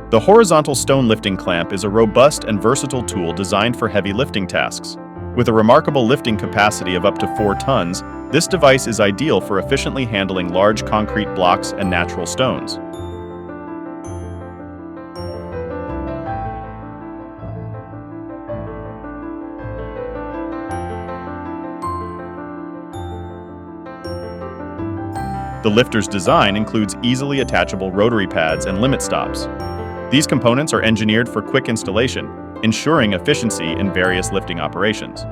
The horizontal stone lifting clamp is a robust and versatile tool designed for heavy lifting tasks. With a remarkable lifting capacity of up to 4 tons, this device is ideal for efficiently handling large concrete blocks and natural stones. The lifter's design includes easily attachable rotary pads and limit stops. These components are engineered for quick installation, ensuring efficiency in various lifting operations.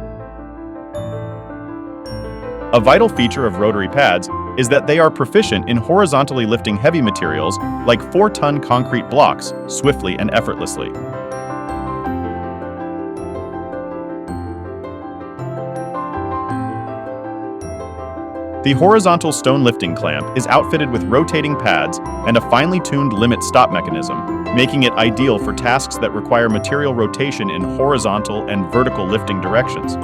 A vital feature of rotary pads is that they are proficient in horizontally lifting heavy materials like 4-ton concrete blocks swiftly and effortlessly. The horizontal stone lifting clamp is outfitted with rotating pads and a finely tuned limit stop mechanism, making it ideal for tasks that require material rotation in horizontal and vertical lifting directions.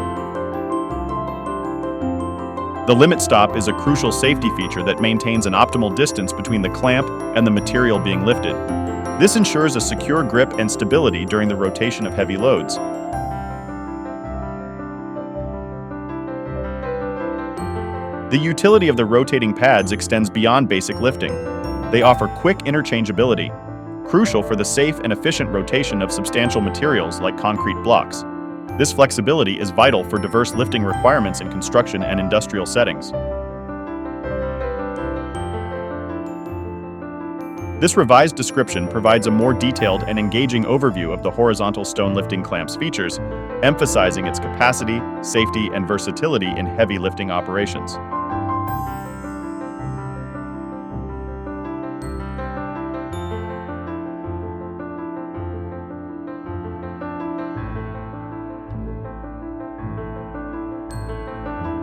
The limit stop is a crucial safety feature that maintains an optimal distance between the clamp and the material being lifted. This ensures a secure grip and stability during the rotation of heavy loads. The utility of the rotating pads extends beyond basic lifting. They offer quick interchangeability, crucial for the safe and efficient rotation of substantial materials like concrete blocks. This flexibility is vital for diverse lifting requirements in construction and industrial settings. This revised description provides a more detailed and engaging overview of the horizontal stone lifting clamp's features, emphasizing its capacity, safety, and versatility in heavy lifting operations.